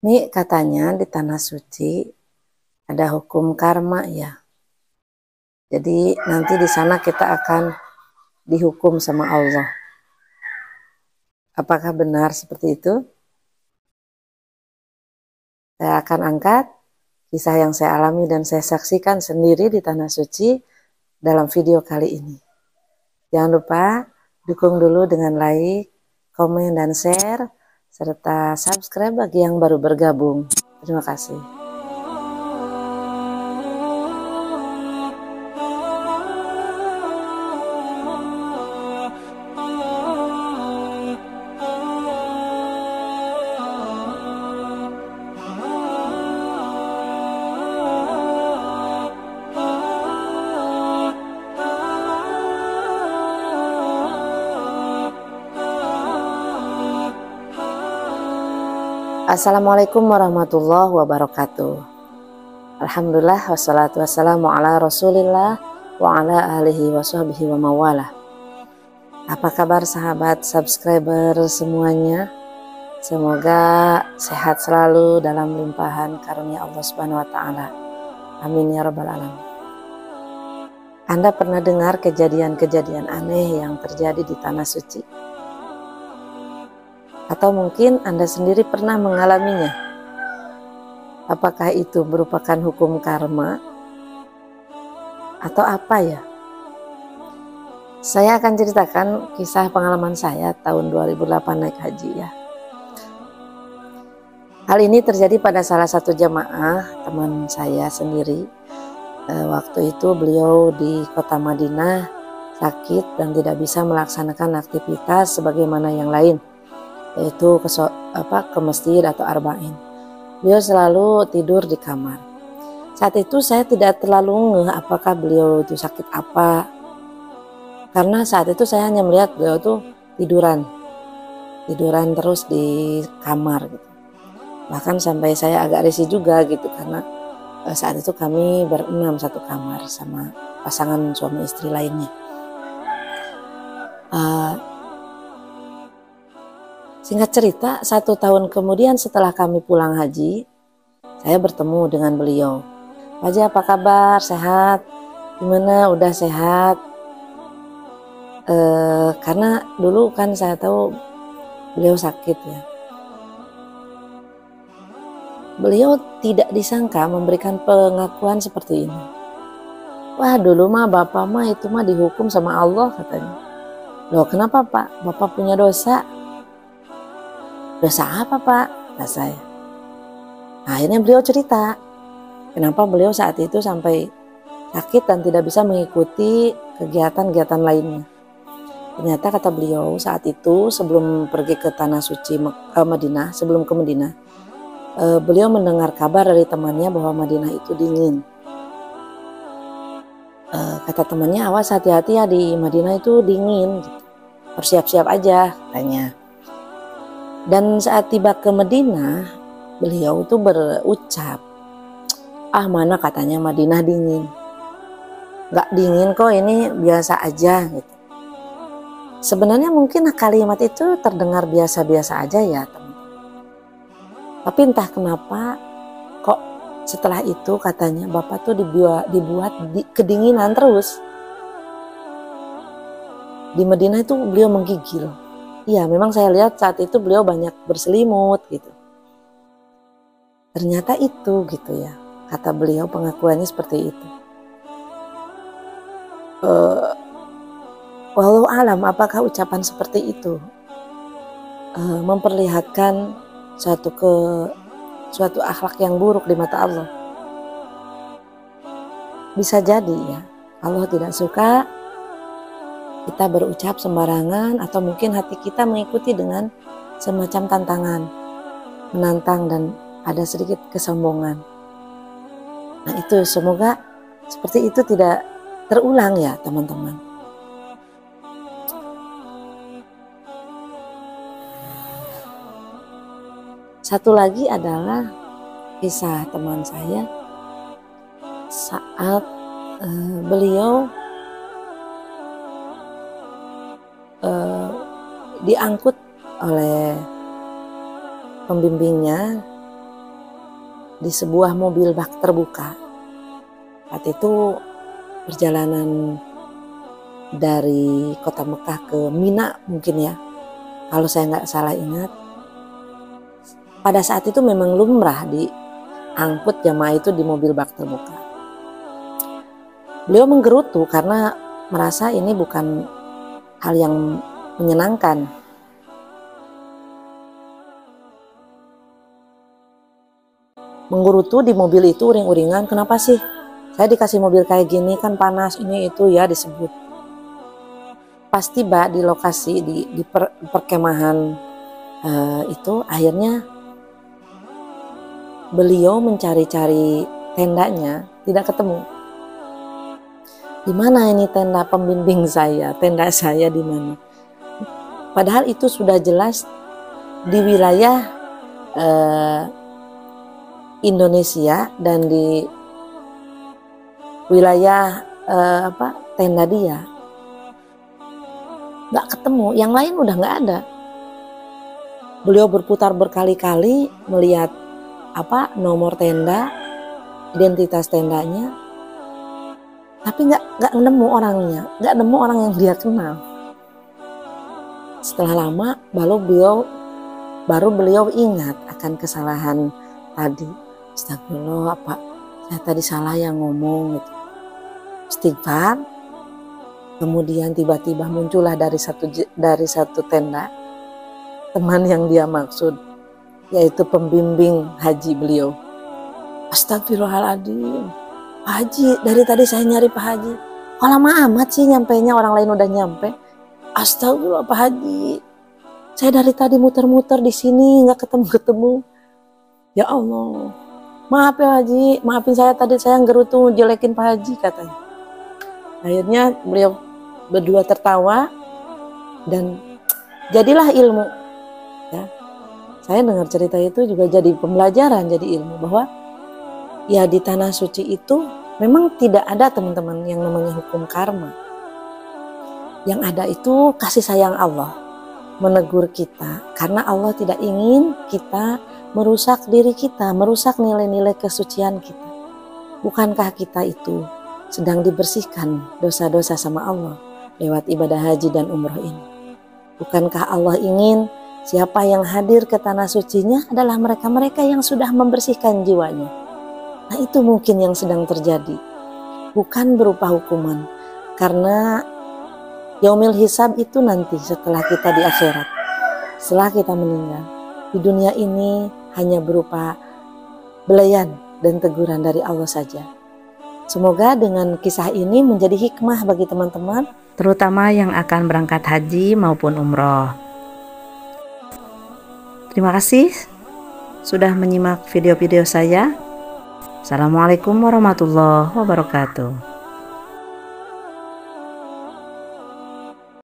Ini katanya di Tanah Suci ada hukum karma ya. Jadi nanti di sana kita akan dihukum sama Allah. Apakah benar seperti itu? Saya akan angkat kisah yang saya alami dan saya saksikan sendiri di Tanah Suci dalam video kali ini. Jangan lupa dukung dulu dengan like, komen, dan share, serta subscribe bagi yang baru bergabung. Terima kasih. Assalamualaikum warahmatullahi wabarakatuh. Alhamdulillah wassalatu wassalamu ala rasulillah wa ala alihi wa sahbihi wa mawalah. Apa kabar sahabat subscriber semuanya? Semoga sehat selalu dalam limpahan karunia Allah Subhanahu wa taala. Amin ya rabbal alamin. Anda pernah dengar kejadian-kejadian aneh yang terjadi di Tanah Suci? Atau mungkin Anda sendiri pernah mengalaminya. Apakah itu merupakan hukum karma? Atau apa ya? Saya akan ceritakan kisah pengalaman saya tahun 2008 naik haji ya. Hal ini terjadi pada salah satu jamaah teman saya sendiri. Waktu itu beliau di kota Madinah sakit dan tidak bisa melaksanakan aktivitas sebagaimana yang lain, yaitu ke masjid atau arba'in. Beliau selalu tidur di kamar. Saat itu saya tidak terlalu ngeh apakah beliau itu sakit apa, karena saat itu saya hanya melihat beliau tuh tiduran terus di kamar gitu. Bahkan sampai saya agak risih juga gitu, karena saat itu kami berenam satu kamar sama pasangan suami istri lainnya. Singkat cerita, 1 tahun kemudian setelah kami pulang haji, saya bertemu dengan beliau. Pak Haji, apa kabar? Sehat? Gimana? Udah sehat? Karena dulu kan saya tahu beliau sakit ya. Beliau tidak disangka memberikan pengakuan seperti ini. Wah, dulu mah bapak mah itu mah dihukum sama Allah katanya. Loh, kenapa Pak? Bapak punya dosa? Dosa apa Pak? Kata saya. Nah, akhirnya beliau cerita kenapa beliau saat itu sampai sakit dan tidak bisa mengikuti kegiatan-kegiatan lainnya. Ternyata kata beliau saat itu sebelum pergi ke Tanah Suci Madinah, sebelum ke Madinah, beliau mendengar kabar dari temannya bahwa Madinah itu dingin. Kata temannya, awas hati-hati ya, di Madinah itu dingin, bersiap-siap aja katanya. Dan saat tiba ke Madinah, beliau tuh berucap, mana katanya Madinah dingin. Gak dingin kok, ini biasa aja gitu. Sebenarnya mungkin kalimat itu terdengar biasa-biasa aja ya teman-teman. Tapi entah kenapa kok setelah itu katanya Bapak tuh dibuat kedinginan terus. Di Madinah itu beliau menggigil. Iya, memang saya lihat saat itu beliau banyak berselimut gitu. Ternyata itu gitu ya, kata beliau pengakuannya seperti itu. Wallahu alam apakah ucapan seperti itu memperlihatkan suatu akhlak yang buruk di mata Allah. Bisa jadi ya, Allah tidak suka kita berucap sembarangan, atau mungkin hati kita mengikuti dengan semacam tantangan, menantang dan ada sedikit kesombongan. Nah itu semoga seperti itu tidak terulang ya teman-teman. Satu lagi adalah kisah teman saya saat beliau diangkut oleh pembimbingnya di sebuah mobil bak terbuka. Saat itu perjalanan dari kota Mekah ke Mina mungkin ya, kalau saya nggak salah ingat. Pada saat itu memang lumrah diangkut jamaah itu di mobil bak terbuka. Beliau menggerutu karena merasa ini bukan hal yang menyenangkan. Menggerutu di mobil itu uring-uringan, kenapa sih saya dikasih mobil kayak gini, kan panas ini itu ya disebut. Pas tiba di lokasi di perkemahan itu, akhirnya beliau mencari-cari tendanya, tidak ketemu. Di mana ini tenda pembimbing saya, tenda saya di mana? Padahal itu sudah jelas di wilayah Indonesia dan di wilayah tenda dia. Nggak ketemu, yang lain udah nggak ada. Beliau berputar berkali-kali melihat nomor tenda, identitas tendanya, tapi nggak nemu orangnya, nggak nemu orang yang dia kenal. Setelah lama baru beliau ingat akan kesalahan tadi. Astagfirullah, saya tadi salah yang ngomong gitu. Istighfar. Kemudian tiba-tiba muncullah dari satu tenda teman yang dia maksud, yaitu pembimbing haji beliau. Astagfirullahaladzim, Pak Haji, dari tadi saya nyari Pak Haji, kok lama amat sih nyampainya, orang lain udah nyampe. Astagfirullah Pak Haji, saya dari tadi muter-muter di sini nggak ketemu-ketemu. Ya Allah, maaf ya Haji, maafin saya tadi saya ngerutu jelekin Pak Haji katanya. Akhirnya beliau berdua tertawa dan jadilah ilmu. Ya, saya dengar cerita itu juga jadi pembelajaran, jadi ilmu bahwa ya di tanah suci itu memang tidak ada teman-teman yang namanya hukum karma. Yang ada itu kasih sayang Allah menegur kita karena Allah tidak ingin kita merusak diri kita, merusak nilai-nilai kesucian kita. Bukankah kita itu sedang dibersihkan dosa-dosa sama Allah lewat ibadah haji dan umroh ini? Bukankah Allah ingin siapa yang hadir ke tanah sucinya adalah mereka-mereka yang sudah membersihkan jiwanya. Nah, itu mungkin yang sedang terjadi. Bukan berupa hukuman. Karena yaumil hisab itu nanti setelah kita di akhirat. Setelah kita meninggal. Di dunia ini hanya berupa belayan dan teguran dari Allah saja. Semoga dengan kisah ini menjadi hikmah bagi teman-teman, terutama yang akan berangkat haji maupun umroh. Terima kasih sudah menyimak video-video saya. Assalamualaikum warahmatullahi wabarakatuh.